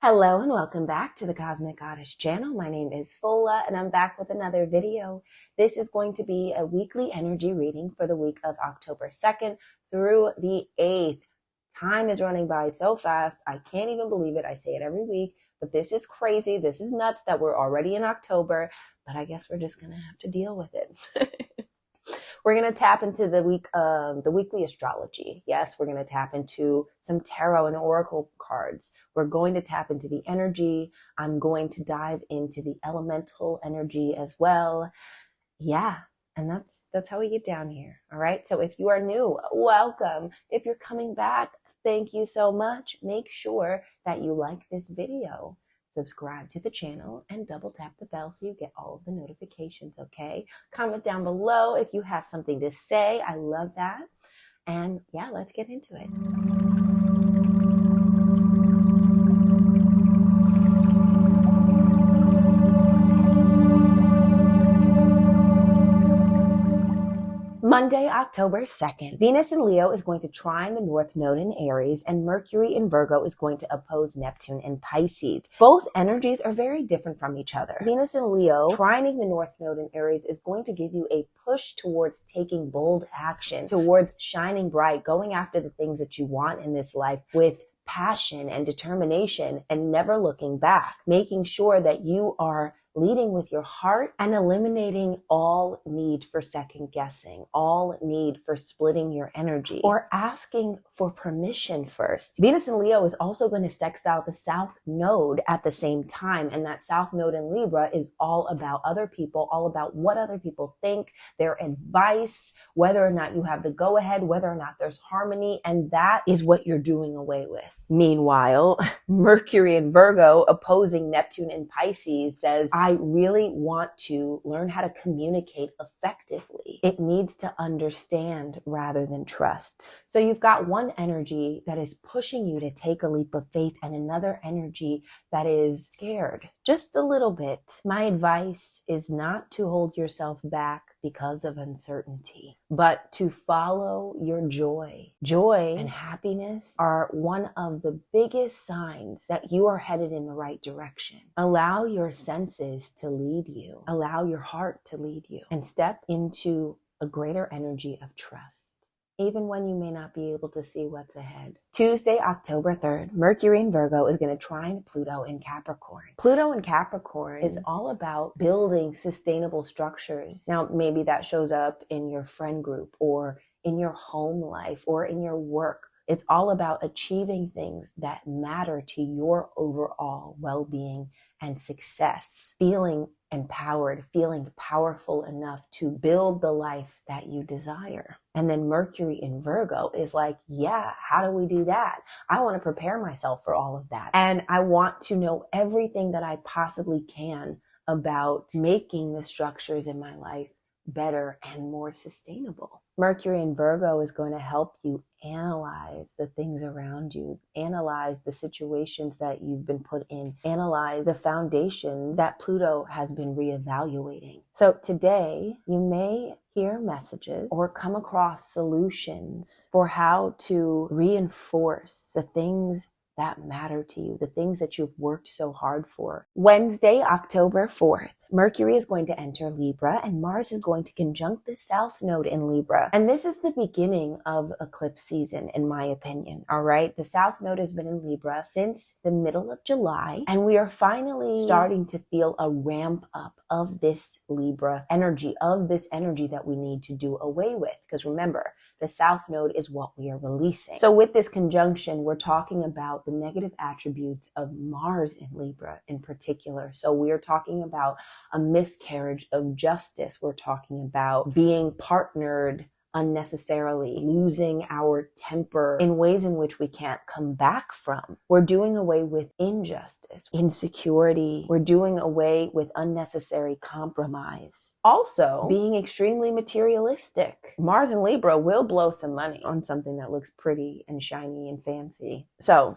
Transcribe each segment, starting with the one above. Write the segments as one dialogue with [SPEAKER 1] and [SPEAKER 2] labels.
[SPEAKER 1] Hello and welcome back to the Cosmic Goddess channel. My name is Fola and I'm back with another video. This is going to be a weekly energy reading for the week of October 2nd through the 8th. Time is running by so fast. I can't even believe it. I say it every week, but this is crazy. This is nuts that we're already in October, but I guess we're just going to have to deal with it. We're going to tap into the weekly astrology. Yes, we're going to tap into some tarot and oracle cards. We're going to tap into the energy. I'm going to dive into the elemental energy as well. Yeah, and that's how we get down here. All right. So if you are new, welcome. If you're coming back, thank you so much. Make sure that you like this video. Subscribe to the channel and double tap the bell so you get all of the notifications, okay? Comment down below if you have something to say. I love that. And yeah, let's get into it. Monday, October 2nd, Venus in Leo is going to trine the North Node in Aries, and Mercury in Virgo is going to oppose Neptune in Pisces. Both energies are very different from each other. Venus in Leo trining the North Node in Aries is going to give you a push towards taking bold action, towards shining bright, going after the things that you want in this life with passion and determination and never looking back, making sure that you are leading with your heart and eliminating all need for second guessing, all need for splitting your energy or asking for permission first. Venus in Leo is also going to sextile the South Node at the same time. And that South Node in Libra is all about other people, all about what other people think, their advice, whether or not you have the go ahead, whether or not there's harmony. And that is what you're doing away with. Meanwhile, Mercury in Virgo opposing Neptune in Pisces says, I really want to learn how to communicate effectively. It needs to understand rather than trust. So you've got one energy that is pushing you to take a leap of faith and another energy that is scared just a little bit. My advice is not to hold yourself back because of uncertainty, but to follow your joy. Joy and happiness are one of the biggest signs that you are headed in the right direction. Allow your senses to lead you. Allow your heart to lead you and step into a greater energy of trust, even when you may not be able to see what's ahead. Tuesday, October 3rd, Mercury in Virgo is going to trine Pluto in Capricorn. Pluto in Capricorn is all about building sustainable structures. Now, maybe that shows up in your friend group or in your home life or in your work. It's all about achieving things that matter to your overall well-being and success, feeling empowered, feeling powerful enough to build the life that you desire. And then Mercury in Virgo is like, yeah, how do we do that? I want to prepare myself for all of that. And I want to know everything that I possibly can about making the structures in my life better and more sustainable. Mercury in Virgo is going to help you analyze the things around you, analyze the situations that you've been put in, analyze the foundation that Pluto has been reevaluating. So today you may hear messages or come across solutions for how to reinforce the things that matter to you, the things that you've worked so hard for. Wednesday, October 4th, Mercury is going to enter Libra and Mars is going to conjunct the South Node in Libra. And this is the beginning of eclipse season, in my opinion. All right. The South Node has been in Libra since the middle of July, and we are finally starting to feel a ramp up of this Libra energy, of this energy that we need to do away with. Because remember, the South Node is what we are releasing. So with this conjunction, we're talking about the negative attributes of Mars in Libra in particular. So we are talking about a miscarriage of justice. We're talking about being partnered unnecessarily, losing our temper in ways in which we can't come back from. We're doing away with injustice, insecurity. We're doing away with unnecessary compromise. Also, being extremely materialistic. Mars in Libra will blow some money on something that looks pretty and shiny and fancy. So,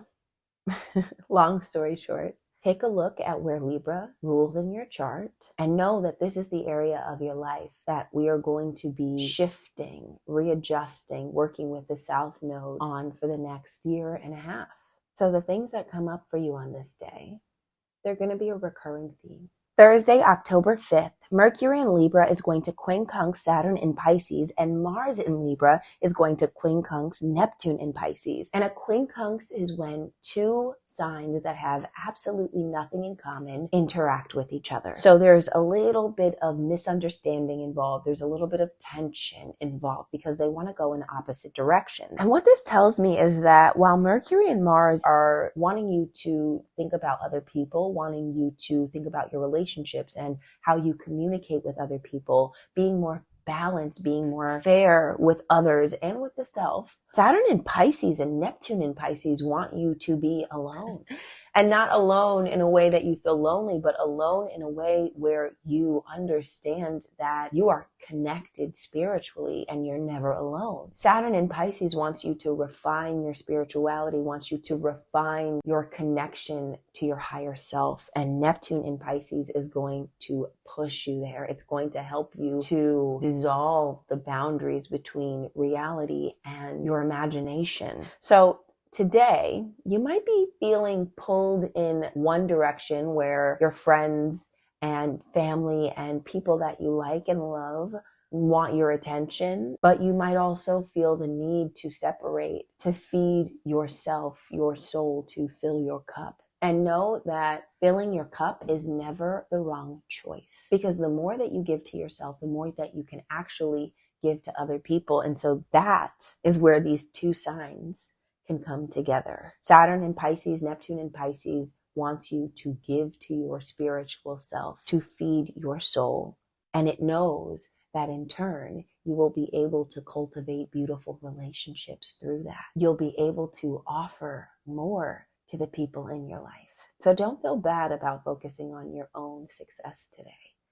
[SPEAKER 1] long story short, take a look at where Libra rules in your chart and know that this is the area of your life that we are going to be shifting, readjusting, working with the South Node on for the next year and a half. So the things that come up for you on this day, they're going to be a recurring theme. Thursday, October 5th, Mercury in Libra is going to quincunx Saturn in Pisces, and Mars in Libra is going to quincunx Neptune in Pisces. And a quincunx is when two signs that have absolutely nothing in common interact with each other. So there's a little bit of misunderstanding involved. There's a little bit of tension involved because they want to go in opposite directions. And what this tells me is that while Mercury and Mars are wanting you to think about other people, wanting you to think about your relationships and how you communicate with other people, being more balanced, being more fair with others and with the self, Saturn in Pisces and Neptune in Pisces want you to be alone. And not alone in a way that you feel lonely, but alone in a way where you understand that you are connected spiritually and you're never alone. Saturn in Pisces wants you to refine your spirituality, wants you to refine your connection to your higher self. And Neptune in Pisces is going to push you there. It's going to help you to dissolve the boundaries between reality and your imagination. So today, you might be feeling pulled in one direction where your friends and family and people that you like and love want your attention, but you might also feel the need to separate, to feed yourself, your soul, to fill your cup. And know that filling your cup is never the wrong choice, because the more that you give to yourself, the more that you can actually give to other people. And so that is where these two signs can come together. Saturn in Pisces, Neptune in Pisces wants you to give to your spiritual self, to feed your soul. And it knows that in turn, you will be able to cultivate beautiful relationships through that. You'll be able to offer more to the people in your life. So don't feel bad about focusing on your own success today.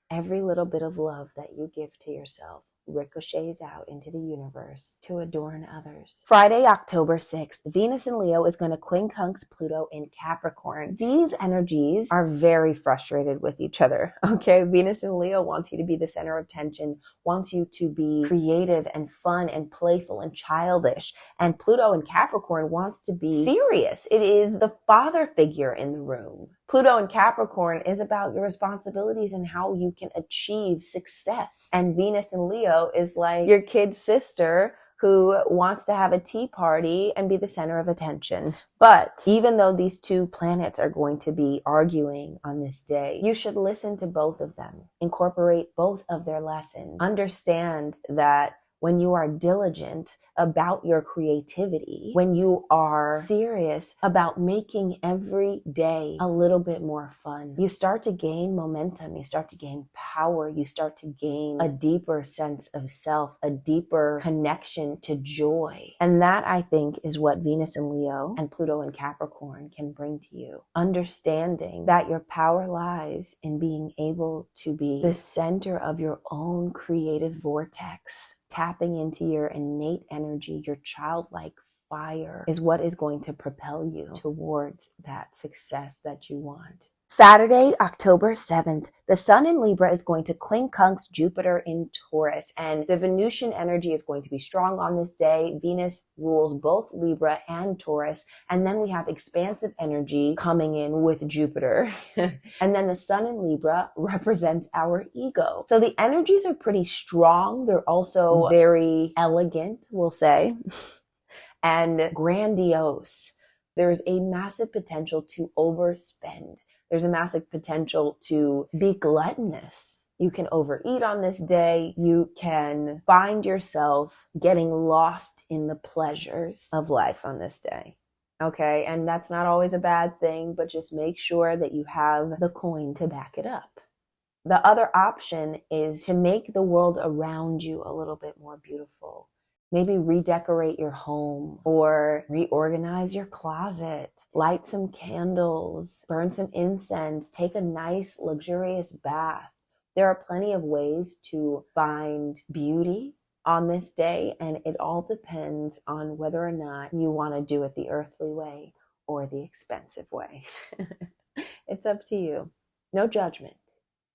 [SPEAKER 1] Every little bit of love that you give to yourself ricochets out into the universe to adorn others. Friday, October 6th, Venus in Leo is going to quincunx Pluto in Capricorn. These energies are very frustrated with each other, okay? Venus in Leo wants you to be the center of attention, wants you to be creative and fun and playful and childish. And Pluto in Capricorn wants to be serious. It is the father figure in the room. Pluto in Capricorn is about your responsibilities and how you can achieve success. And Venus in Leo is like your kid's sister who wants to have a tea party and be the center of attention. But even though these two planets are going to be arguing on this day, you should listen to both of them, incorporate both of their lessons, understand that when you are diligent about your creativity, when you are serious about making every day a little bit more fun, you start to gain momentum, you start to gain power, you start to gain a deeper sense of self, a deeper connection to joy. And that, I think, is what Venus in Leo and Pluto in Capricorn can bring to you. Understanding that your power lies in being able to be the center of your own creative vortex. Tapping into your innate energy, your childlike fire is what is going to propel you towards that success that you want. Saturday, October 7th, the sun in Libra is going to quincunx Jupiter in Taurus, and the Venusian energy is going to be strong on this day. Venus rules both Libra and Taurus, and then we have expansive energy coming in with Jupiter. And then the sun in Libra represents our ego. So the energies are pretty strong. They're also very elegant, we'll say, and grandiose. There's a massive potential to overspend. There's a massive potential to be gluttonous. You can overeat on this day. You can find yourself getting lost in the pleasures of life on this day. Okay, and that's not always a bad thing, but just make sure that you have the coin to back it up. The other option is to make the world around you a little bit more beautiful. Maybe redecorate your home or reorganize your closet, light some candles, burn some incense, take a nice luxurious bath. There are plenty of ways to find beauty on this day, and it all depends on whether or not you want to do it the earthly way or the expensive way. It's up to you. No judgment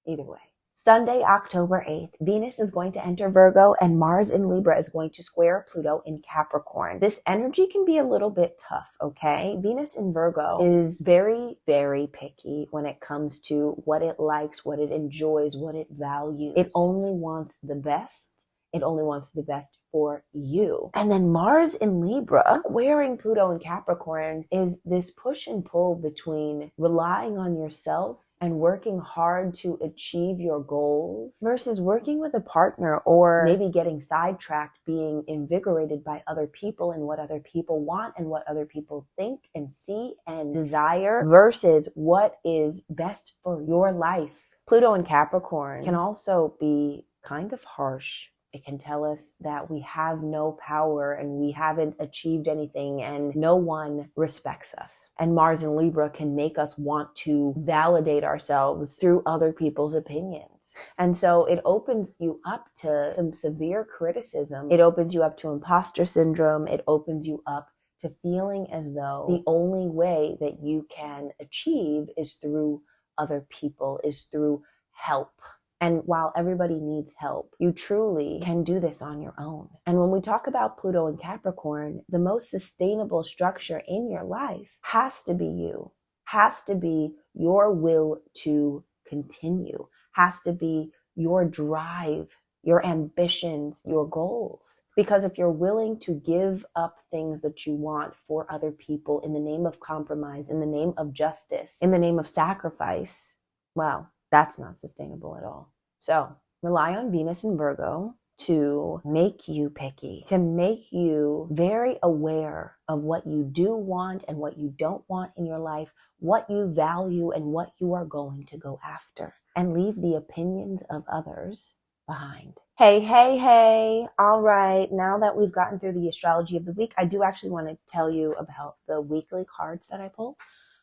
[SPEAKER 1] either way. Sunday, October 8th, Venus is going to enter Virgo and Mars in Libra is going to square Pluto in Capricorn. This energy can be a little bit tough, okay? Venus in Virgo is very, very picky when it comes to what it likes, what it enjoys, what it values. It only wants the best. It only wants the best for you. And then Mars in Libra squaring Pluto in Capricorn is this push and pull between relying on yourself and working hard to achieve your goals versus working with a partner or maybe getting sidetracked, being invigorated by other people and what other people want and what other people think and see and desire versus what is best for your life. Pluto in Capricorn can also be kind of harsh. It can tell us that we have no power and we haven't achieved anything and no one respects us. And Mars in Libra can make us want to validate ourselves through other people's opinions. And so it opens you up to some severe criticism. It opens you up to imposter syndrome. It opens you up to feeling as though the only way that you can achieve is through other people, is through help. And while everybody needs help, you truly can do this on your own. And when we talk about Pluto and Capricorn, the most sustainable structure in your life has to be you, has to be your will to continue, has to be your drive, your ambitions, your goals. Because if you're willing to give up things that you want for other people in the name of compromise, in the name of justice, in the name of sacrifice, well, that's not sustainable at all. So rely on Venus in Virgo to make you picky, to make you very aware of what you do want and what you don't want in your life, what you value and what you are going to go after, and leave the opinions of others behind. Hey. All right. Now that we've gotten through the astrology of the week, I do actually want to tell you about the weekly cards that I pulled.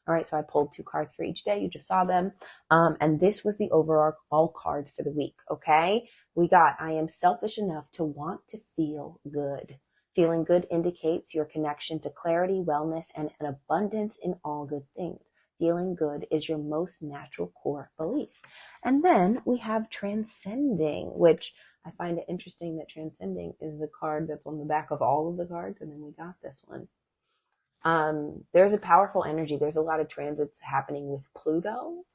[SPEAKER 1] All right, so I pulled 2 cards for each day. You just saw them. And this was the overall cards for the week, okay? We got, I am selfish enough to want to feel good. Feeling good indicates your connection to clarity, wellness, and an abundance in all good things. Feeling good is your most natural core belief. And then we have transcending, which I find it interesting that transcending is the card that's on the back of all of the cards. And then we got this one. There's a powerful energy. There's a lot of transits happening with Pluto.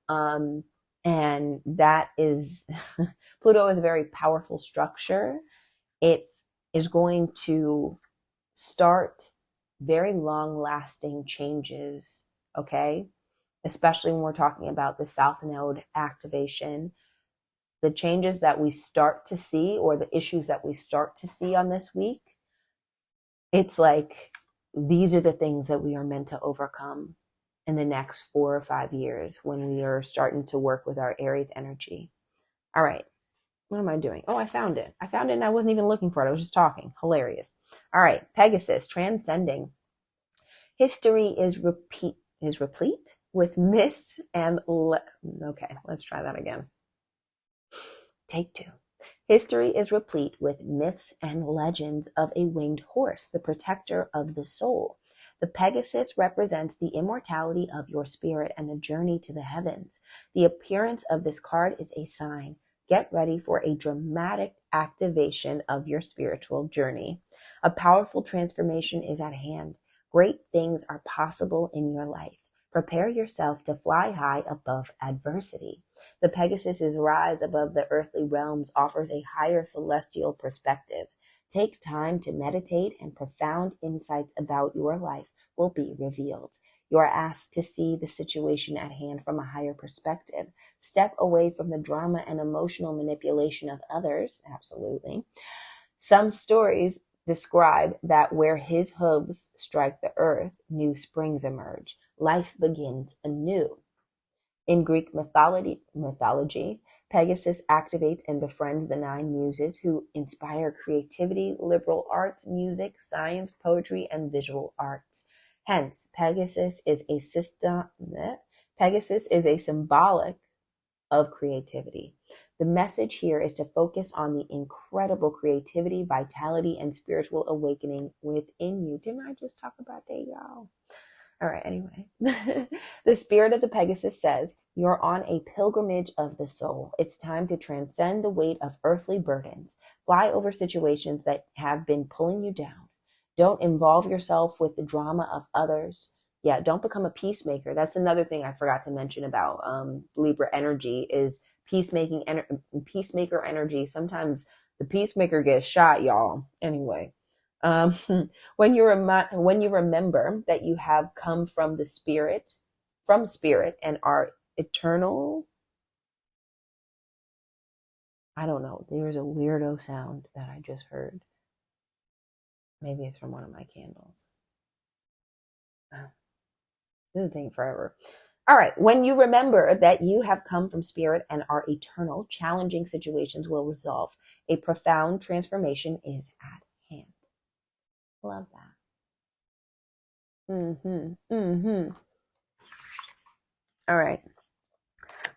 [SPEAKER 1] And that is, Pluto is a very powerful structure. It is going to start very long lasting changes. Okay. Especially when we're talking about the South Node activation, the changes that we start to see or the issues that we start to see on this week. It's like, these are the things that we are meant to overcome in the next 4 or 5 years when we are starting to work with our Aries energy. All right. What am I doing? Oh, I found it. And I wasn't even looking for it. I was just talking. Hilarious. All right. Pegasus, transcending. History is replete with myths and okay, let's try that again. Take 2. History is replete with myths and legends of a winged horse, the protector of the soul. The Pegasus represents the immortality of your spirit and the journey to the heavens. The appearance of this card is a sign. Get ready for a dramatic activation of your spiritual journey. A powerful transformation is at hand. Great things are possible in your life. Prepare yourself to fly high above adversity. The Pegasus's rise above the earthly realms offers a higher celestial perspective. Take time to meditate and profound insights about your life will be revealed. You are asked to see the situation at hand from a higher perspective. Step away from the drama and emotional manipulation of others. Absolutely. Some stories describe that where his hooves strike the earth, new springs emerge. Life begins anew. In Greek mythology, Pegasus activates and befriends the 9 muses who inspire creativity, liberal arts, music, science, poetry, and visual arts. Hence, Pegasus is a symbolic of creativity. The message here is to focus on the incredible creativity, vitality, and spiritual awakening within you. Didn't I just talk about that, y'all? All right, anyway. The spirit of the Pegasus says, you're on a pilgrimage of the soul. It's time to transcend the weight of earthly burdens. Fly over situations that have been pulling you down. Don't involve yourself with the drama of others. Yeah, don't become a peacemaker. That's another thing I forgot to mention about Libra energy is peacemaker energy. Sometimes the peacemaker gets shot, y'all. Anyway. When you remember that you have come from spirit and are eternal. I don't know. There's a weirdo sound that I just heard. Maybe it's from one of my candles. This is taking forever. All right. When you remember that you have come from spirit and are eternal, challenging situations will resolve. A profound transformation is at hand. Love that. All right.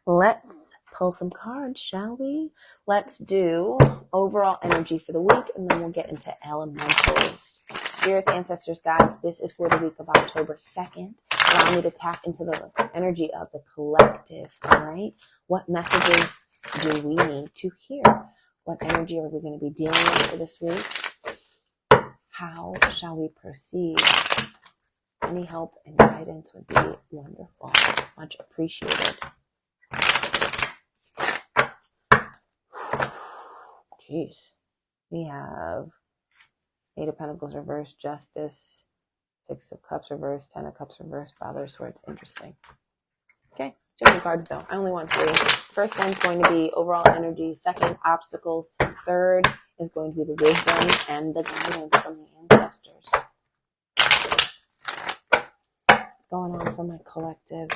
[SPEAKER 1] Let's pull some cards, shall we? Let's do overall energy for the week, and then we'll get into elementals. Spirits, ancestors, guides, this is for the week of October 2nd. Allow me to tap into the energy of the collective, all right? What messages do we need to hear? What energy are we going to be dealing with for this week? How shall we proceed? Any help and guidance would be wonderful. Much appreciated. Jeez. We have 8 of Pentacles reversed, Justice, 6 of Cups reversed, 10 of Cups reversed, Father of Swords. Interesting. Okay, too many cards though. I only want 3. First one's going to be overall energy. Second, obstacles. Third is going to be the wisdom and the guidance from the ancestors. What's going on for my collective?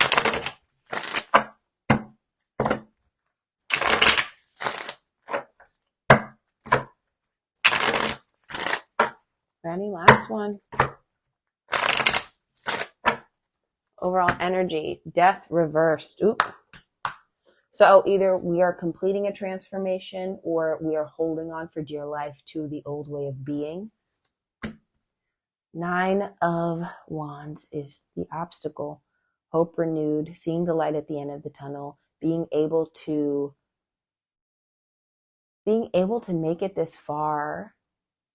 [SPEAKER 1] Ready? Last one. Overall energy. Death reversed. Oop. So either we are completing a transformation or we are holding on for dear life to the old way of being. 9 of Wands is the obstacle. Hope renewed, seeing the light at the end of the tunnel, being able to make it this far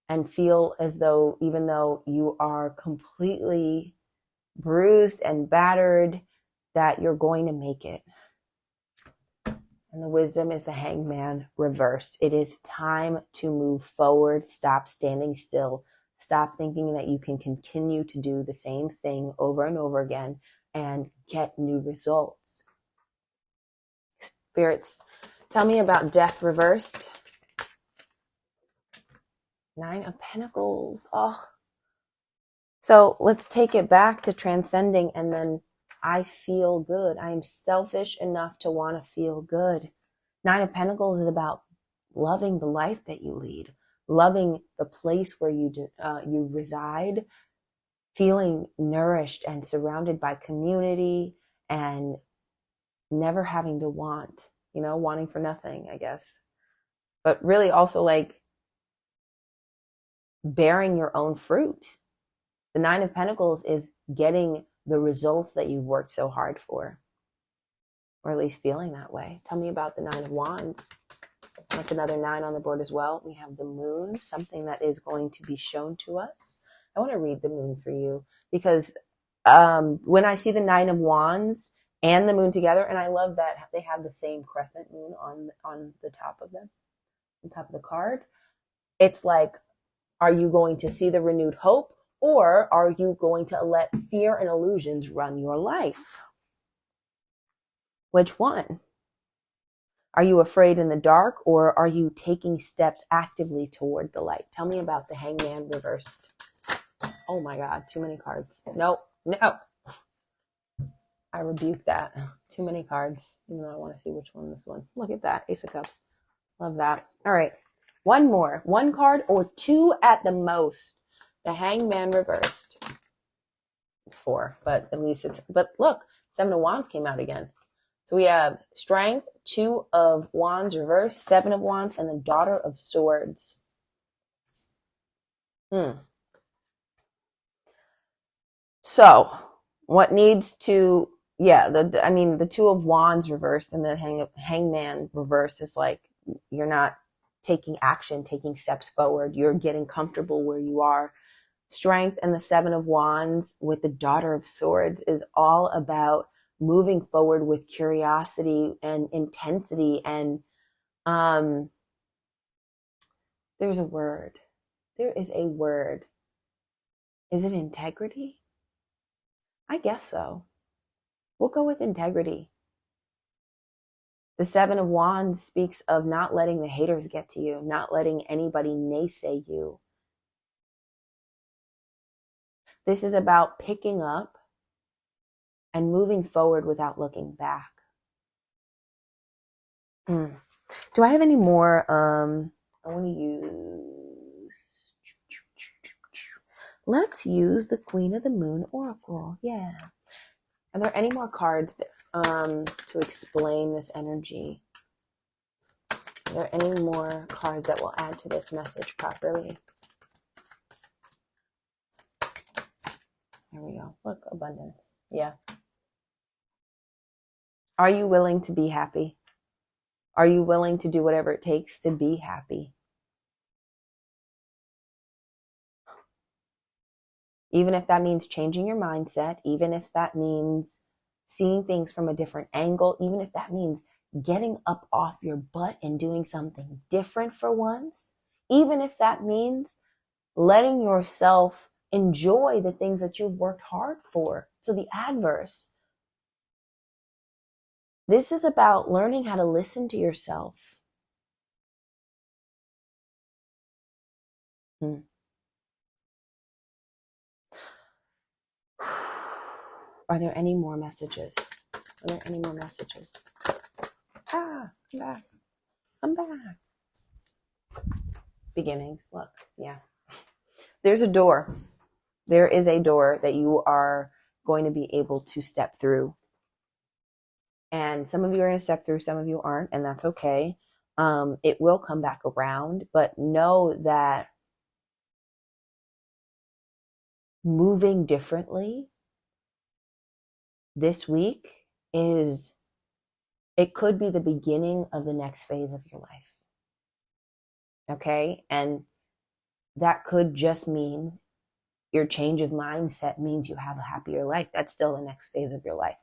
[SPEAKER 1] and feel as though, even though you are completely bruised and battered, that you're going to make it. And the wisdom is the Hangman reversed. It is time to move forward. Stop standing still. Stop thinking that you can continue to do the same thing over and over again and get new results. Spirits, tell me about death reversed. 9 of Pentacles. Oh. So let's take it back to transcending, and then I feel good. I am selfish enough to want to feel good. 9 of Pentacles is about loving the life that you lead, loving the place where you reside, feeling nourished and surrounded by community, and never having to want, wanting for nothing, I guess. But really also like bearing your own fruit. The 9 of Pentacles is getting the results that you worked so hard for, or at least feeling that way. Tell me about the 9 of Wands. That's another 9 on the board as well. We have the moon, something that is going to be shown to us. I want to read the moon for you because when I see the 9 of Wands and the moon together, and I love that they have the same crescent moon on the top of them, on top of the card. It's like, are you going to see the renewed hope, or are you going to let fear and illusions run your life? Which one? Are you afraid in the dark, or are you taking steps actively toward the light? Tell me about the Hangman reversed. Oh my God, too many cards. No. I rebuke that. Too many cards. Even though I want to see which one this one. Look at that. Ace of Cups. Love that. All right. One more. 1 card or 2 at the most. The Hangman reversed. 4, but at least but look, 7 of Wands came out again. So we have Strength, 2 of Wands reversed, 7 of Wands, and the Daughter of Swords. So What needs to, yeah, I mean, the Two of Wands reversed and the Hangman reversed is like, you're not taking action, taking steps forward. You're getting comfortable where you are. Strength and the Seven of Wands with the Daughter of Swords is all about moving forward with curiosity and intensity. And there's a word. There is a word. Is it integrity? I guess so. We'll go with integrity. The Seven of Wands speaks of not letting the haters get to you, not letting anybody naysay you. This is about picking up and moving forward without looking back. Do I have any more? I want to use. Let's use the Queen of the Moon Oracle. Yeah. Are there any more cards to explain this energy? Are there any more cards that will add to this message properly? There we go. Look, abundance. Yeah. Are you willing to be happy? Are you willing to do whatever it takes to be happy? Even if that means changing your mindset, even if that means seeing things from a different angle, even if that means getting up off your butt and doing something different for once, even if that means letting yourself enjoy the things that you've worked hard for. So the adverse. This is about learning how to listen to yourself. Are there any more messages? Are there any more messages? I'm back. I'm back. Beginnings. Look, yeah. There's a door. There is a door that you are going to be able to step through. And some of you are going to step through, some of you aren't, and that's okay. It will come back around, but know that moving differently this week it could be the beginning of the next phase of your life. Okay? And that could just mean your change of mindset means you have a happier life. That's still the next phase of your life.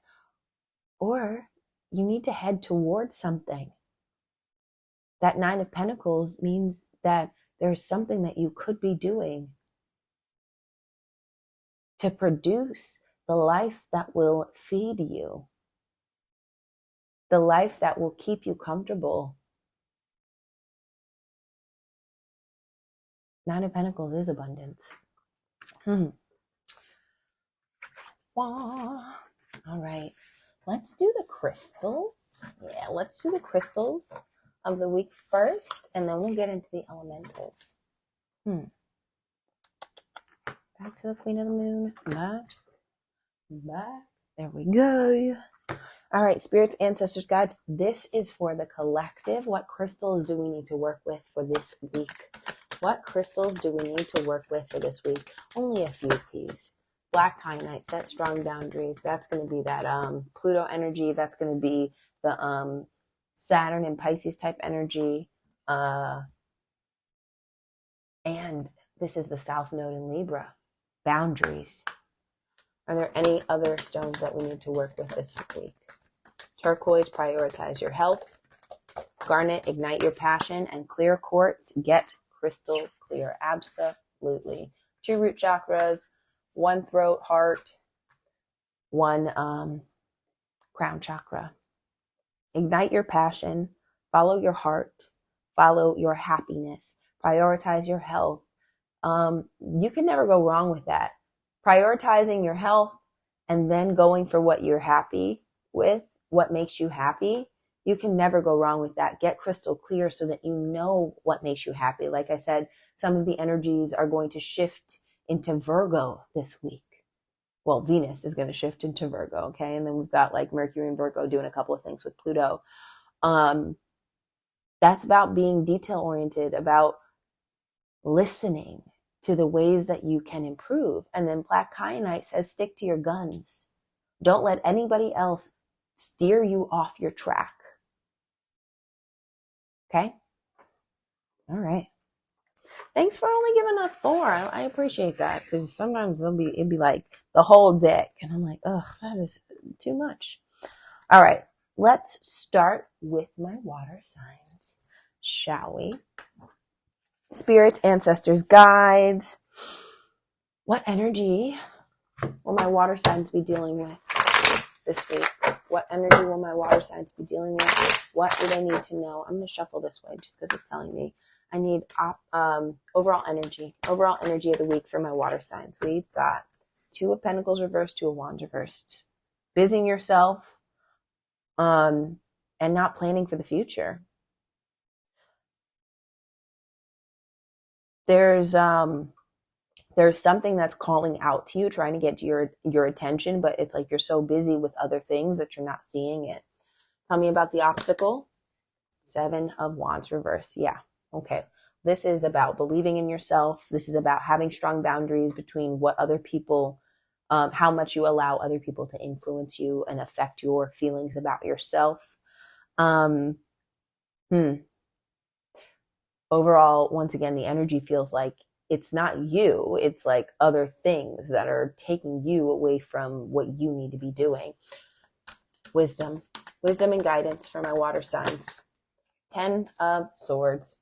[SPEAKER 1] Or you need to head towards something. That Nine of Pentacles means that there's something that you could be doing to produce the life that will feed you, the life that will keep you comfortable. Nine of Pentacles is abundance. All right, let's do the crystals. Yeah, let's do the crystals of the week first, and then we'll get into the elementals. Back to the Queen of the Moon. Back. There we go. All right, spirits, ancestors, guides, this is for the collective. What crystals do we need to work with for this week? What crystals do we need to work with for this week? Only a few, please. Black kyanite, set strong boundaries. That's going to be that Pluto energy. That's going to be the Saturn and Pisces type energy. And this is the South Node in Libra. Boundaries. Are there any other stones that we need to work with this week? Turquoise, prioritize your health. Garnet, ignite your passion. And clear quartz, get crystal clear. Absolutely. 2 root chakras, 1 throat, heart, 1 crown chakra. Ignite your passion. Follow your heart. Follow your happiness. Prioritize your health. You can never go wrong with that. Prioritizing your health and then going for what you're happy with, what makes you happy, you can never go wrong with that. Get crystal clear so that you know what makes you happy. Like I said, some of the energies are going to shift into Virgo this week. Well, Venus is going to shift into Virgo, okay? And then we've got like Mercury and Virgo doing a couple of things with Pluto. That's about being detail-oriented, about listening to the ways that you can improve. And then Black Kyanite says, stick to your guns. Don't let anybody else steer you off your track. Okay? All right. Thanks for only giving us 4. I appreciate that, because sometimes it'd be like the whole deck, and I'm like, ugh, that is too much. All right, let's start with my water signs, shall we? Spirits, ancestors, guides. What energy will my water signs be dealing with this week? What energy will my water signs be dealing with? What do they need to know? I'm going to shuffle this way just because it's telling me I need overall energy of the week for my water signs. We've got 2 of Pentacles reversed, 2 of Wands reversed. Busying yourself and not planning for the future. There's something that's calling out to you, trying to get to your attention, but it's like you're so busy with other things that you're not seeing it. Tell me about the obstacle. 7 of Wands reversed. Yeah. Okay. This is about believing in yourself. This is about having strong boundaries between what other people, how much you allow other people to influence you and affect your feelings about yourself. Overall, once again, the energy feels like it's not you. It's like other things that are taking you away from what you need to be doing. Wisdom and guidance for my water signs. 10 of Swords.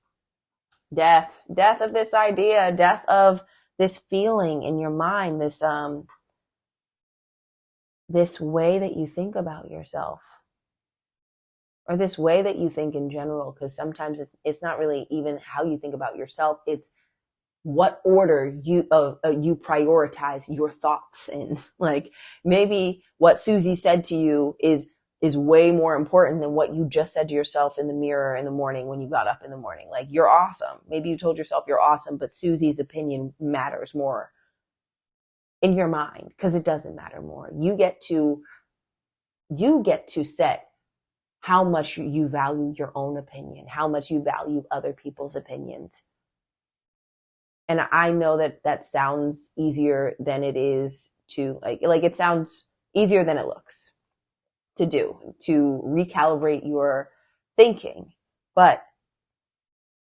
[SPEAKER 1] Death of this idea, death of this feeling in your mind, this way that you think about yourself, or this way that you think in general, because sometimes it's not really even how you think about yourself, it's what order you prioritize your thoughts in. Like, maybe what Susie said to you is way more important than what you just said to yourself in the mirror in the morning when you got up in the morning. Like, you're awesome. Maybe you told yourself you're awesome, but Susie's opinion matters more in your mind, because it doesn't matter more. You get to set how much you value your own opinion, how much you value other people's opinions. And I know that sounds easier than it is to like it sounds easier than it looks to do, to recalibrate your thinking, but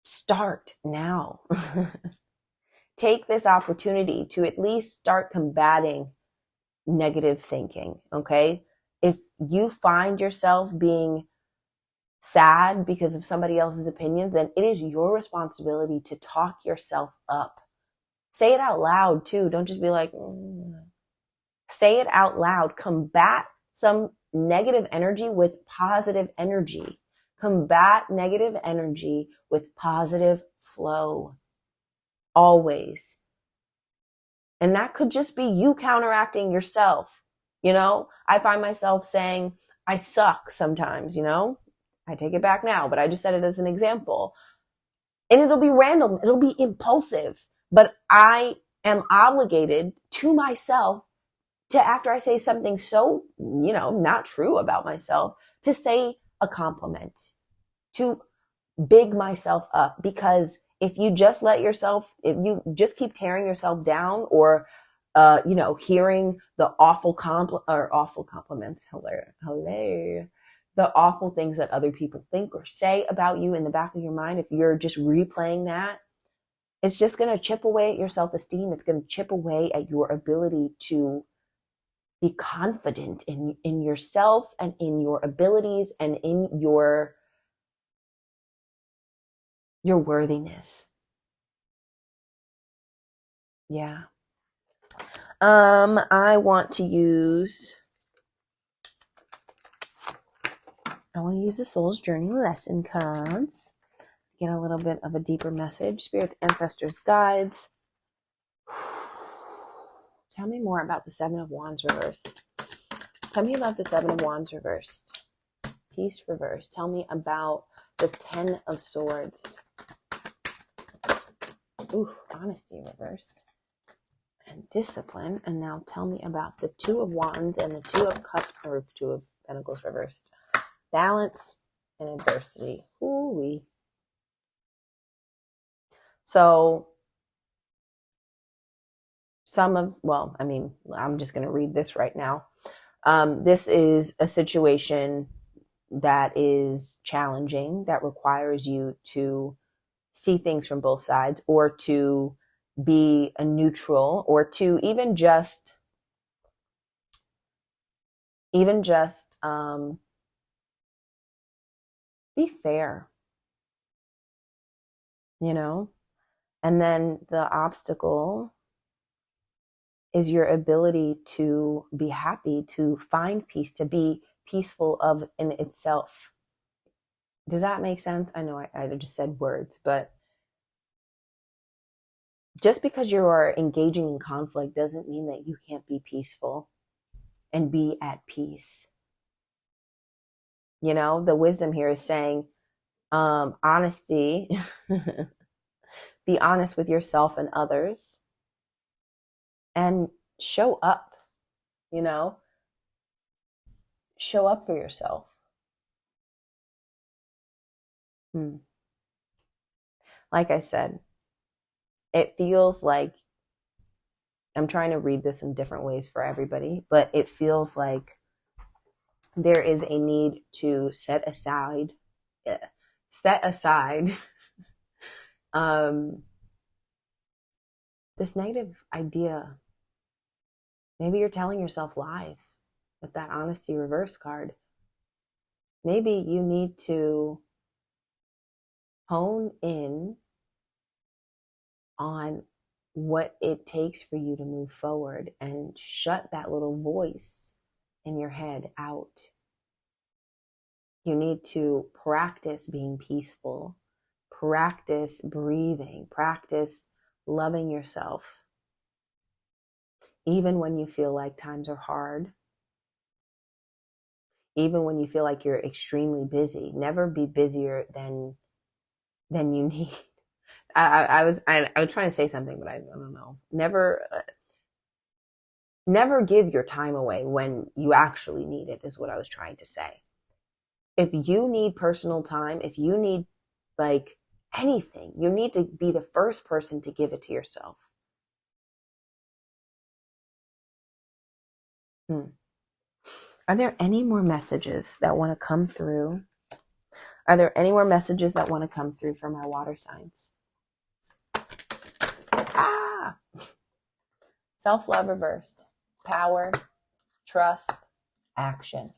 [SPEAKER 1] start now. Take this opportunity to at least start combating negative thinking. Okay. If you find yourself being sad because of somebody else's opinions, then it is your responsibility to talk yourself up. Say it out loud too. Don't just be like, Say it out loud. Combat some negative energy with positive energy. Combat negative energy with positive flow. Always. And that could just be you counteracting yourself. You know, I find myself saying, I suck sometimes, you know. I take it back now, but I just said it as an example. And it'll be random. It'll be impulsive. But I am obligated to myself to, after I say something so, you know, not true about myself, to say a compliment, to big myself up. Because if you just if you just keep tearing yourself down, or, you know, hearing the awful compliments, hello, the awful things that other people think or say about you in the back of your mind, if you're just replaying that, it's just going to chip away at your self-esteem. It's going to chip away at your ability to be confident in yourself and in your abilities and in your worthiness. Yeah. I want to use the Soul's Journey lesson cards. Get a little bit of a deeper message. Spirits, ancestors, guides. Tell me more about the 7 of Wands reversed. Tell me about the 7 of Wands reversed. Peace reversed. Tell me about the 10 of Swords. Ooh, honesty reversed. And discipline. And now tell me about the 2 of Wands and the 2 of Cups, or 2 of Pentacles reversed. Balance and adversity. Ooh-wee. So I'm just going to read this right now. This is a situation that is challenging, that requires you to see things from both sides, or to be a neutral, or to even just be fair, you know? And then the obstacle is your ability to be happy, to find peace, to be peaceful of in itself. Does that make sense? I know I just said words, but just because you are engaging in conflict doesn't mean that you can't be peaceful and be at peace. You know, the wisdom here is saying, honesty, be honest with yourself and others, and show up, you know, show up for yourself. Like I said, it feels like, I'm trying to read this in different ways for everybody, but it feels like there is a need to set aside this negative idea. Maybe you're telling yourself lies with that honesty reverse card. Maybe you need to hone in on what it takes for you to move forward and shut that little voice in your head out. You need to practice being peaceful, practice breathing, practice loving yourself. Even when you feel like times are hard, even when you feel like you're extremely busy, never be busier than you need. I was trying to say something, but I don't know. Never give your time away when you actually need it, is what I was trying to say. If you need personal time, if you need like anything, you need to be the first person to give it to yourself. Are there any more messages that want to come through? Are there any more messages that want to come through from our water signs? Self-love reversed. Power, trust, action.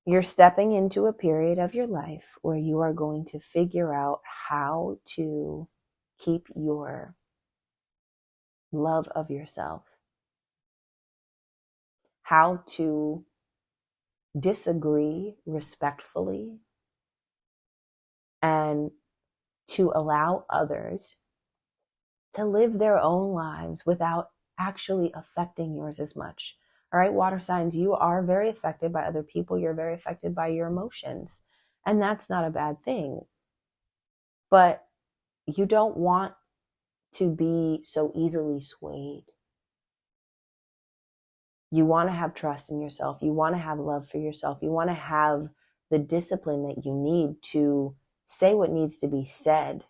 [SPEAKER 1] You're stepping into a period of your life where you are going to figure out how to keep your love of yourself, how to disagree respectfully, and to allow others to live their own lives without actually affecting yours as much. All right, water signs, you are very affected by other people. You're very affected by your emotions. And that's not a bad thing. But you don't want to be so easily swayed. You want to have trust in yourself. You want to have love for yourself. You want to have the discipline that you need to say what needs to be said.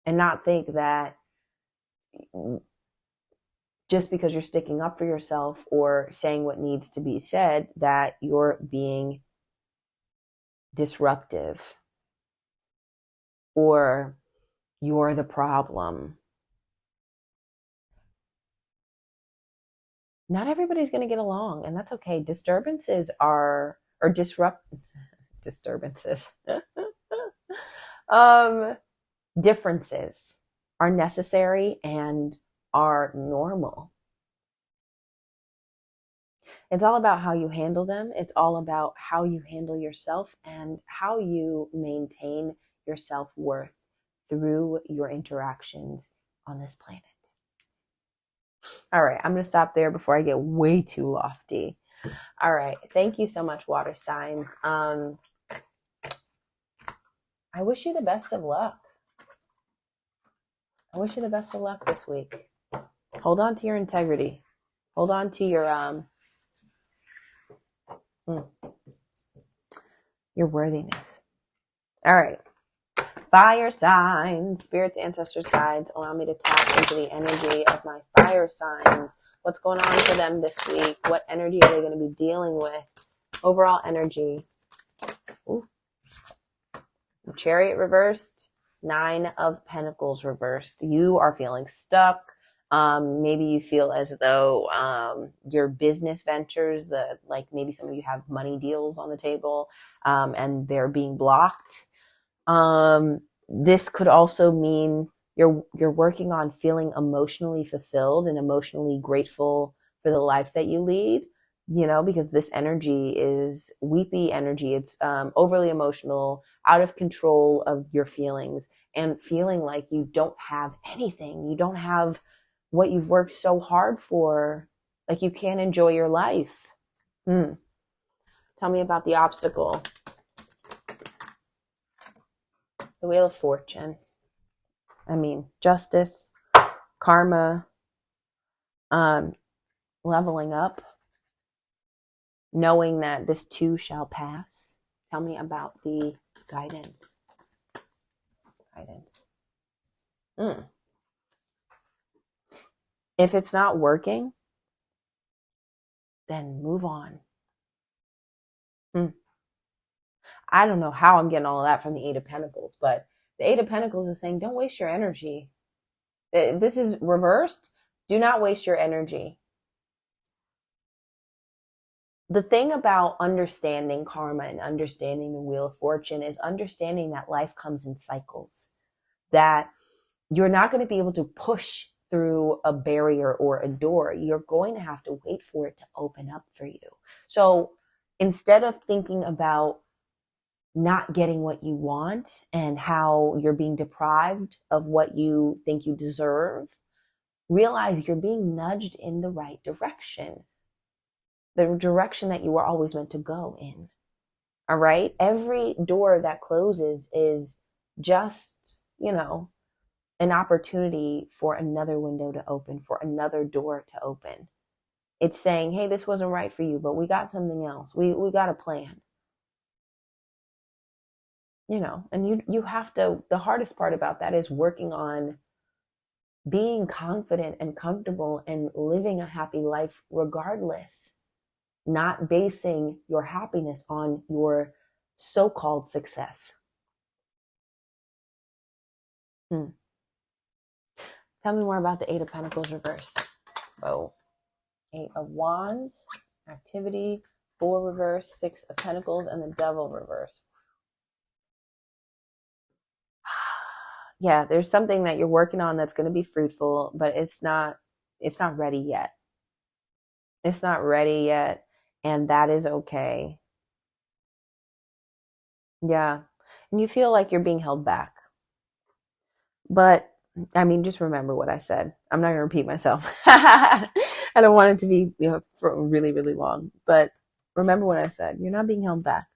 [SPEAKER 1] And not think that just because you're sticking up for yourself or saying what needs to be said, that you're being disruptive or you're the problem. Not everybody's going to get along, and that's okay. Disturbances are, or disturbances. Differences are necessary and are normal. It's all about how you handle them. It's all about how you handle yourself and how you maintain your self-worth through your interactions on this planet. All right, I'm going to stop there before I get way too lofty. All right, thank you so much, water signs. I wish you the best of luck. I wish you the best of luck this week. Hold on to your integrity. Hold on to your worthiness. All right. fire signs, spirits, ancestors, guides, allow me to tap into the energy of my fire signs. What's going on for them this week? What energy are they going to be dealing with? Overall energy. Ooh. Chariot reversed, 9 of Pentacles reversed. You are feeling stuck. Maybe you feel as though your business ventures, like maybe some of you have money deals on the table, and they're being blocked. This could also mean you're working on feeling emotionally fulfilled and emotionally grateful for the life that you lead, because this energy is weepy energy. It's overly emotional, out of control of your feelings, and feeling like you don't have anything. You don't have what you've worked so hard for. Like you can't enjoy your life. Tell me about the obstacle. The Wheel of Fortune. Justice, karma, leveling up, knowing that this too shall pass. Tell me about the guidance. If it's not working, then move on. I don't know how I'm getting all of that from the 8 of Pentacles, but the 8 of Pentacles is saying, don't waste your energy. This is reversed. Do not waste your energy. The thing about understanding karma and understanding the Wheel of Fortune is understanding that life comes in cycles, that you're not going to be able to push through a barrier or a door. You're going to have to wait for it to open up for you. So instead of thinking about not getting what you want and how you're being deprived of what you think you deserve, realize you're being nudged in the right direction. The direction that you were always meant to go in. All right? Every door that closes is just, an opportunity for another window to open, for another door to open. It's saying, hey, this wasn't right for you, but we got something else. We got a plan. And you have to, the hardest part about that is working on being confident and comfortable and living a happy life regardless. Not basing your happiness on your so-called success. Tell me more about the 8 of Pentacles reverse. Oh, 8 of Wands, activity, 4 reverse, 6 of Pentacles, and the Devil reverse. Yeah, there's something that you're working on that's going to be fruitful, but it's not ready yet. It's not ready yet, and that is okay. Yeah, and you feel like you're being held back. But, just remember what I said. I'm not going to repeat myself. I don't want it to be for really, really long. But remember what I said. You're not being held back.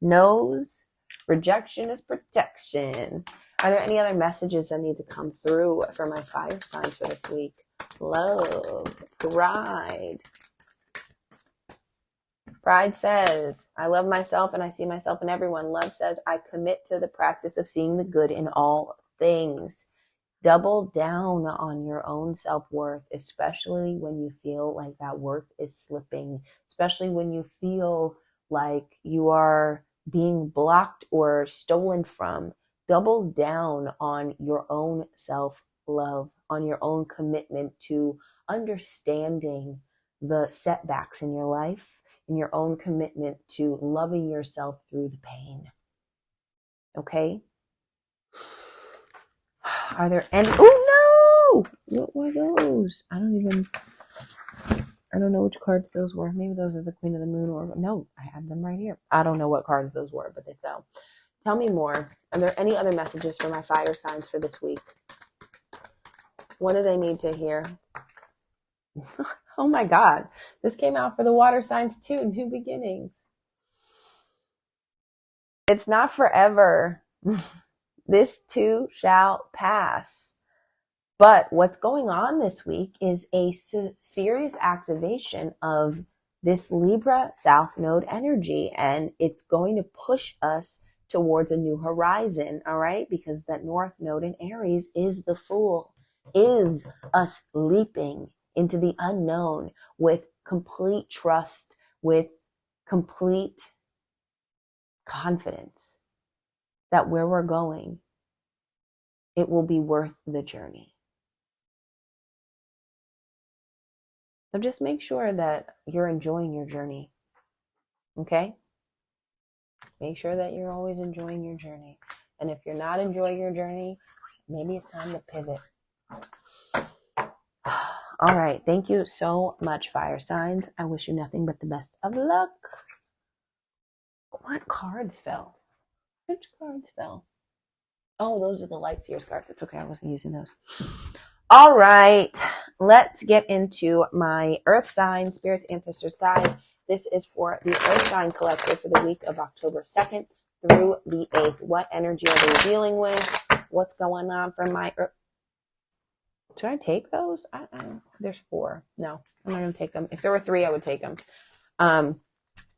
[SPEAKER 1] No's, rejection is protection. Are there any other messages that need to come through for my fire signs for this week? Love, pride. Pride says, I love myself and I see myself in everyone. Love says, I commit to the practice of seeing the good in all things. Double down on your own self-worth, especially when you feel like that worth is slipping, especially when you feel like you are being blocked or stolen from. Double down on your own self-love, on your own commitment to understanding the setbacks in your life, and your own commitment to loving yourself through the pain. Okay? Are there any... Oh, no! What were those? I don't know which cards those were. Maybe those are the Queen of the Moon or... No, I have them right here. I don't know what cards those were, but they fell. Tell me more. Are there any other messages for my fire signs for this week? What do they need to hear? Oh my God. This came out for the water signs too. New beginnings. It's not forever. This too shall pass. But what's going on this week is a serious activation of this Libra South Node energy, and it's going to push us towards a new horizon, all right? Because that North Node in Aries is the Fool, is us leaping into the unknown with complete trust, with complete confidence that where we're going, it will be worth the journey. So just make sure that you're enjoying your journey, okay? Make sure that you're always enjoying your journey. And if you're not enjoying your journey, maybe it's time to pivot. All right. Thank you so much, fire signs. I wish you nothing but the best of luck. What cards fell? Which cards fell? Oh, those are the light seers cards. It's okay. I wasn't using those. All right. Let's get into my earth sign, spirits, ancestors, guides. This is for the earth sign collective for the week of October 2nd through the 8th. What energy are they dealing with? What's going on for my earth? Should I take those? There's 4. No, I'm not going to take them. If there were 3, I would take them.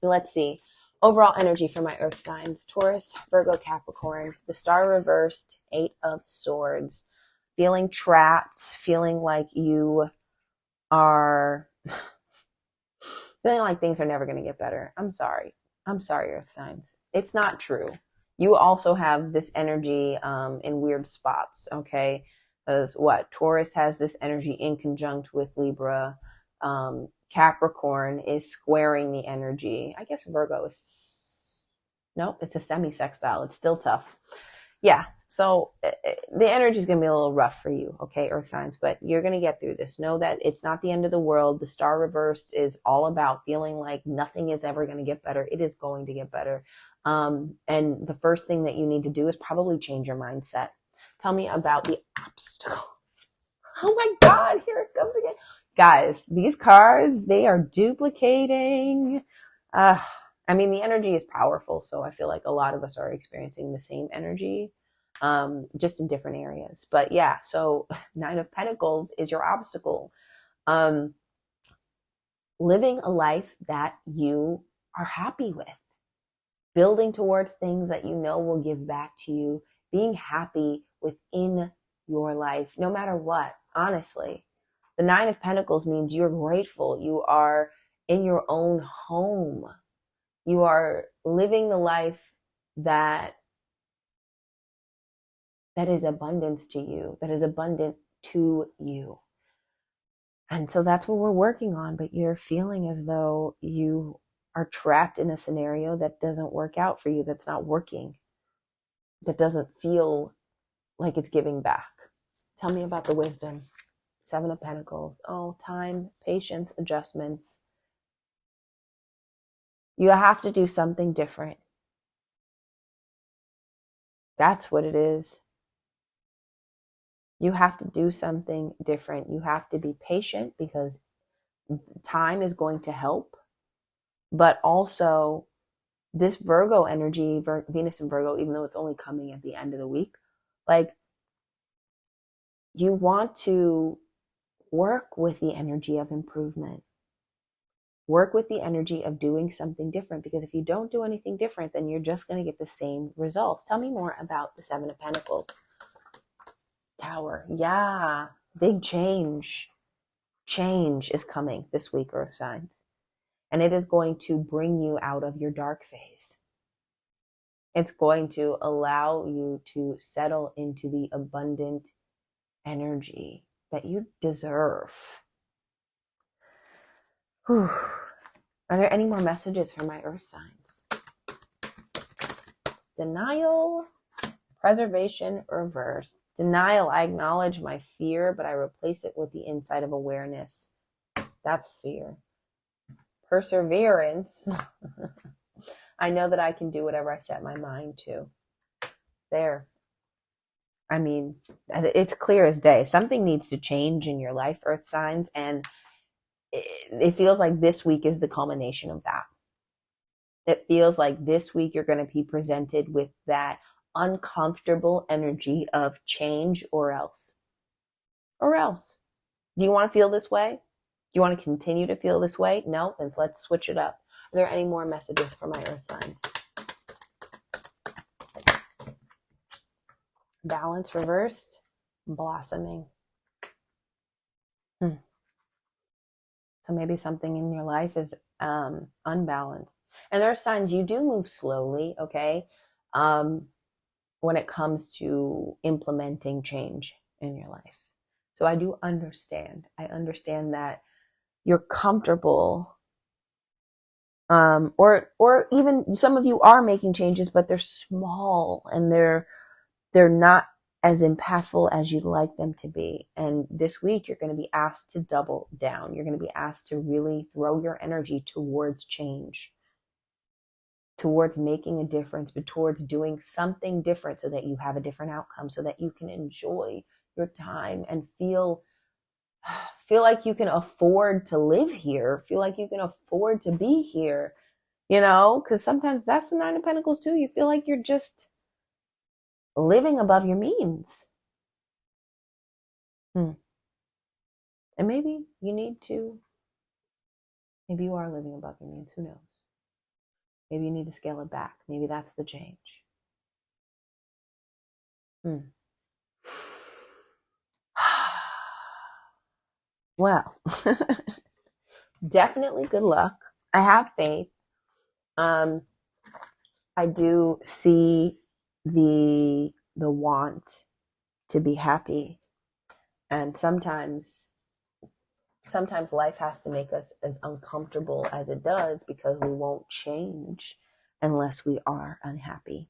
[SPEAKER 1] Let's see. Overall energy for my earth signs. Taurus, Virgo, Capricorn. The star reversed. 8 of Swords. Feeling trapped. Feeling like you are... feeling like things are never going to get better. I'm sorry. Earth signs. It's not true. You also have this energy in weird spots, okay? Because Taurus has this energy in conjunct with Libra. Capricorn is squaring the energy. I guess Virgo is... Nope, it's a semi-sextile. It's still tough. Yeah, so the energy is going to be a little rough for you, okay, earth signs, but you're going to get through this. Know that it's not the end of the world. The star reversed is all about feeling like nothing is ever going to get better. It is going to get better. And the first thing that you need to do is probably change your mindset. Tell me about the obstacle. Oh my God, here it comes again. Guys, these cards, they are duplicating. I mean, the energy is powerful, so I feel like a lot of us are experiencing the same energy, just in different areas. But yeah, so 9 of Pentacles is your obstacle. Living a life that you are happy with. Building towards things that you know will give back to you. Being happy within your life, no matter what, honestly. The 9 of Pentacles means you're grateful. You are in your own home. You are living the life that is abundance to you, that is abundant to you. And so that's what we're working on, but you're feeling as though you are trapped in a scenario that doesn't work out for you, that's not working, that doesn't feel like it's giving back. Tell me about the wisdom. 7 of Pentacles. Oh, time, patience, adjustments. You have to do something different. That's what it is. You have to do something different. You have to be patient because time is going to help. But also, this Virgo energy, Venus and Virgo, even though it's only coming at the end of the week, like, you want to work with the energy of improvement. Work with the energy of doing something different, because if you don't do anything different, then you're just going to get the same results. Tell me more about the 7 of Pentacles. Tower. Yeah. Big change. Change is coming this week, earth signs. And it is going to bring you out of your dark phase. It's going to allow you to settle into the abundant energy that you deserve. Whew. Are there any more messages for my earth signs? Denial, preservation, reverse. Denial, I acknowledge my fear, but I replace it with the insight of awareness. That's fear. Perseverance. I know that I can do whatever I set my mind to. There. I mean, it's clear as day. Something needs to change in your life, earth signs, and it feels like this week is the culmination of that. It feels like this week you're going to be presented with that uncomfortable energy of change or else. Or else. Do you want to feel this way? Do you want to continue to feel this way? No? Then let's switch it up. Are there any more messages for my earth signs? Balance reversed, blossoming. So maybe something in your life is unbalanced. And there are signs you do move slowly, okay, when it comes to implementing change in your life. So I do understand. I understand that you're comfortable, or even some of you are making changes, but they're small and they're not as impactful as you'd like them to be. And this week, you're going to be asked to double down. You're going to be asked to really throw your energy towards change, towards making a difference, but towards doing something different so that you have a different outcome, so that you can enjoy your time and feel like you can afford to live here, feel like you can afford to be here, because sometimes that's the Nine of Pentacles too. You feel like you're just living above your means. And maybe you are living above your means. Who knows? Maybe you need to scale it back. Maybe that's the change. Well, definitely good luck. I have faith. I do see the want to be happy. And sometimes life has to make us as uncomfortable as it does, because we won't change unless we are unhappy.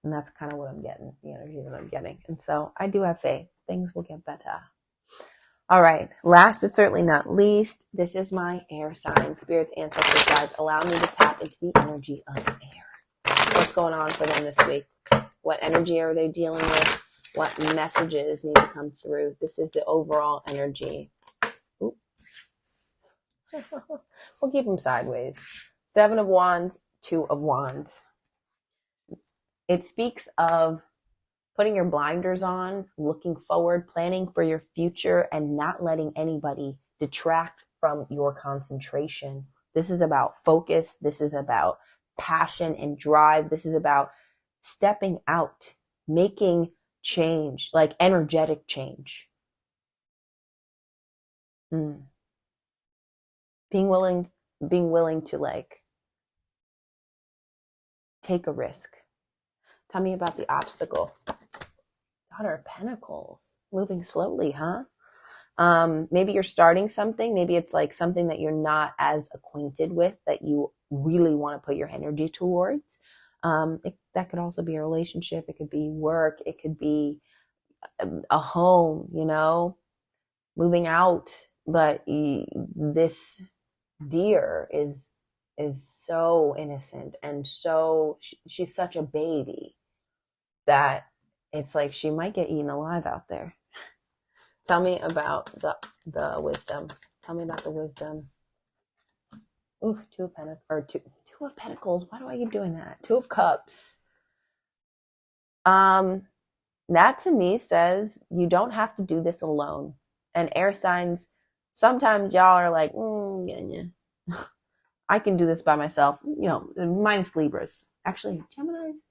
[SPEAKER 1] And that's kind of what I'm getting, the energy that I'm getting. And so I do have faith. Things will get better. All right. Last but certainly not least, this is my air sign. Spirits, ancestors, guides, allow me to tap into the energy of air. What's going on for them this week? What energy are they dealing with? What messages need to come through? This is the overall energy. Ooh. We'll keep them sideways. 7 of Wands, 2 of Wands. It speaks of putting your blinders on, looking forward, planning for your future, and not letting anybody detract from your concentration. This is about focus. This is about passion and drive. This is about stepping out, making change, like energetic change. Being willing to like take a risk. Tell me about the obstacle. Daughter of Pentacles, moving slowly, huh? Maybe you're starting something. Maybe it's like something that you're not as acquainted with, that you really want to put your energy towards. That could also be a relationship. It could be work. It could be a home, moving out. But this deer is so innocent, and so she's such a baby that it's like she might get eaten alive out there. Tell me about the wisdom. Tell me about the wisdom. Ooh, two of Pentacles. Why do I keep doing that? 2 of Cups. That to me says you don't have to do this alone. And air signs, sometimes y'all are like, I can do this by myself. Minus Libras. Actually, Geminis.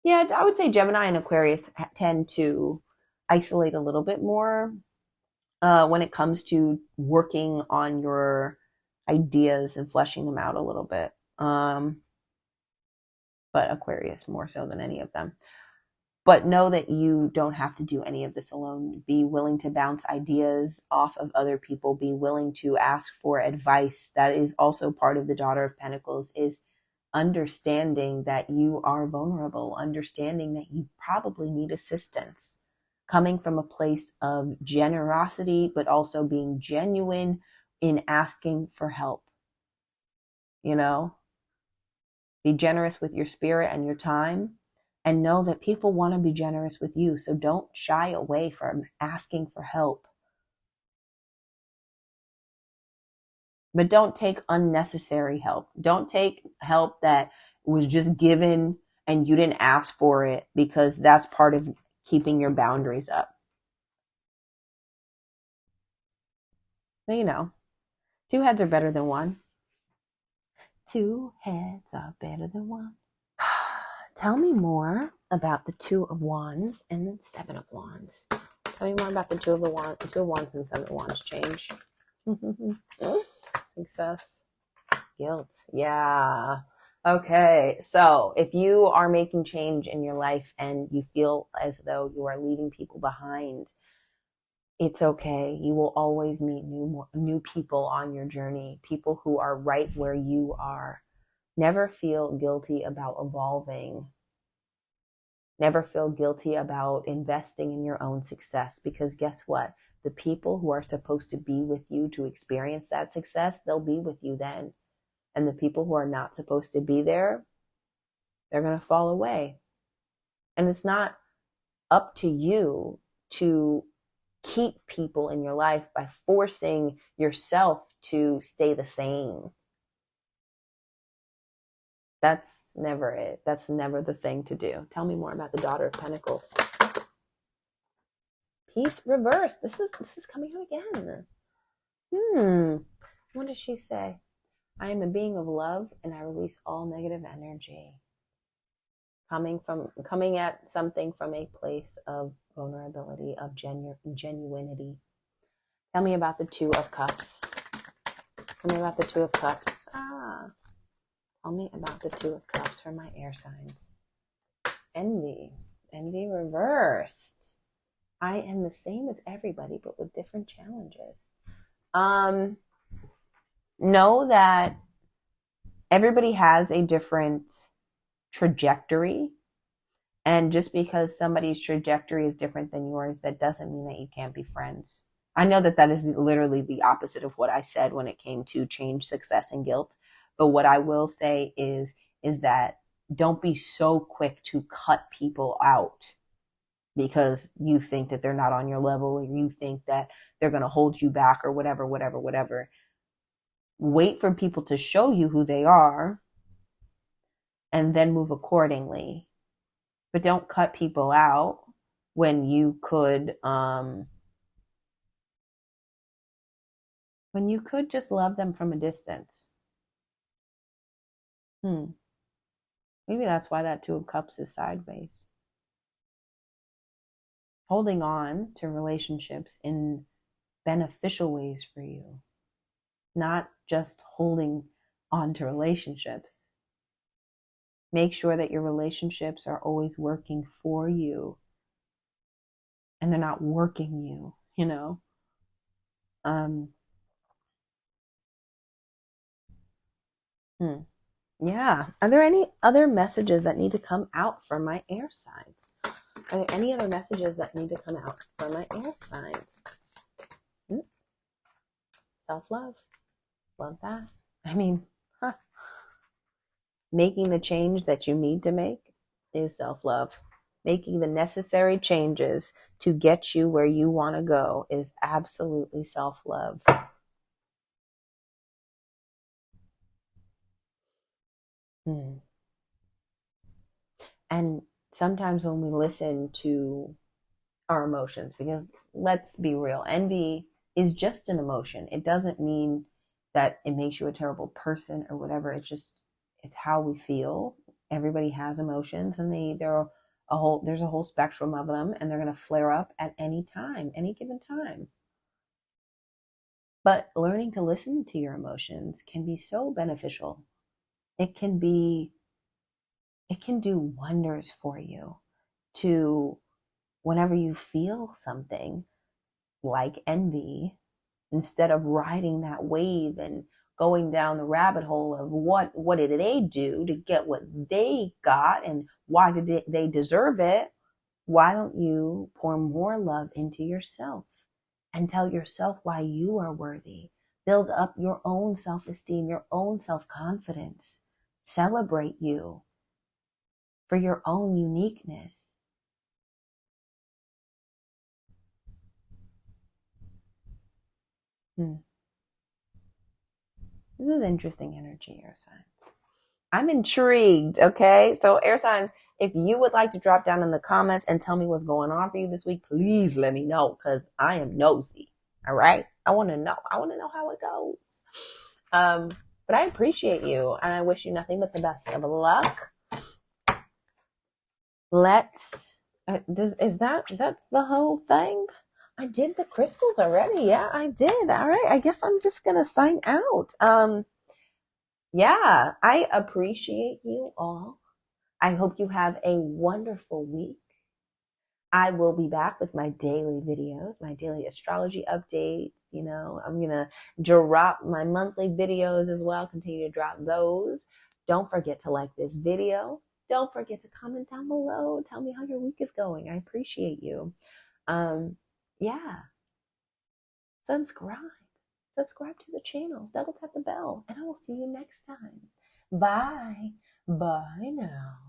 [SPEAKER 1] Yeah, I would say Gemini and Aquarius tend to isolate a little bit more when it comes to working on your ideas and fleshing them out a little bit. But Aquarius more so than any of them. But know that you don't have to do any of this alone. Be willing to bounce ideas off of other people. Be willing to ask for advice. That is also part of the Daughter of Pentacles, is understanding that you are vulnerable, understanding that you probably need assistance, coming from a place of generosity, but also being genuine in asking for help. Be generous with your spirit and your time, and know that people want to be generous with you. So don't shy away from asking for help. But don't take unnecessary help. Don't take help that was just given and you didn't ask for it, because that's part of keeping your boundaries up. But 2 heads are better than one. 2 heads are better than one. Tell me more about the Two of Wands and the Seven of Wands. Tell me more about the Two of Wands and the Seven of Wands change. Success. Guilt. Yeah. Okay. So if you are making change in your life and you feel as though you are leaving people behind, it's okay. You will always meet new people on your journey, people who are right where you are. Never feel guilty about evolving. Never feel guilty about investing in your own success, because guess what? The people who are supposed to be with you to experience that success, they'll be with you then. And the people who are not supposed to be there, they're going to fall away. And it's not up to you to keep people in your life by forcing yourself to stay the same. That's never it. That's never the thing to do. Tell me more about the Daughter of Pentacles. Peace reverse. This is coming out again. What does she say? I am a being of love and I release all negative energy. Coming at something from a place of vulnerability, of genuinity. Tell me about the Two of Cups. Tell me about the Two of Cups. Tell me about the Two of Cups for my air signs. Envy. Envy reversed. I am the same as everybody, but with different challenges. Know that everybody has a different trajectory. And just because somebody's trajectory is different than yours, that doesn't mean that you can't be friends. I know that is literally the opposite of what I said when it came to change, success, and guilt. But what I will say is that don't be so quick to cut people out because you think that they're not on your level, or you think that they're going to hold you back, or whatever. Wait for people to show you who they are and then move accordingly. But don't cut people out when you could just love them from a distance. Maybe that's why that Two of Cups is sideways. Holding on to relationships in beneficial ways for you. Not just holding on to relationships. Make sure that your relationships are always working for you. And they're not working you, you know? Yeah. Are there any other messages that need to come out for my air signs? Are there any other messages that need to come out for my air signs? Self-love. Love that. I mean, making the change that you need to make is self-love. Making the necessary changes to get you where you want to go is absolutely self-love. And sometimes when we listen to our emotions, because let's be real, envy is just an emotion. It doesn't mean that it makes you a terrible person or whatever. It's how we feel. Everybody has emotions, and there's a whole spectrum of them, and they're going to flare up at any time, any given time. But learning to listen to your emotions can be so beneficial. It can do wonders for you to, whenever you feel something like envy, instead of riding that wave and going down the rabbit hole of what did they do to get what they got and why did they deserve it, why don't you pour more love into yourself and tell yourself why you are worthy? Build up your own self-esteem, your own self-confidence. Celebrate you for your own uniqueness. This is interesting energy, air signs. I'm intrigued, okay? So air signs, if you would like to drop down in the comments and tell me what's going on for you this week, please let me know, because I am nosy, all right? I want to know. I want to know how it goes. But I appreciate you, and I wish you nothing but the best of luck. Let's, that's the whole thing? I did the crystals already. Yeah, I did. All right. I guess I'm just going to sign out. Yeah, I appreciate you all. I hope you have a wonderful week. I will be back with my daily videos, my daily astrology updates. You know, I'm going to drop my monthly videos as well, continue to drop those. Don't forget to like this video. Don't forget to comment down below. Tell me how your week is going. I appreciate you. Yeah. Subscribe. Subscribe to the channel. Double tap the bell. And I will see you next time. Bye. Bye now.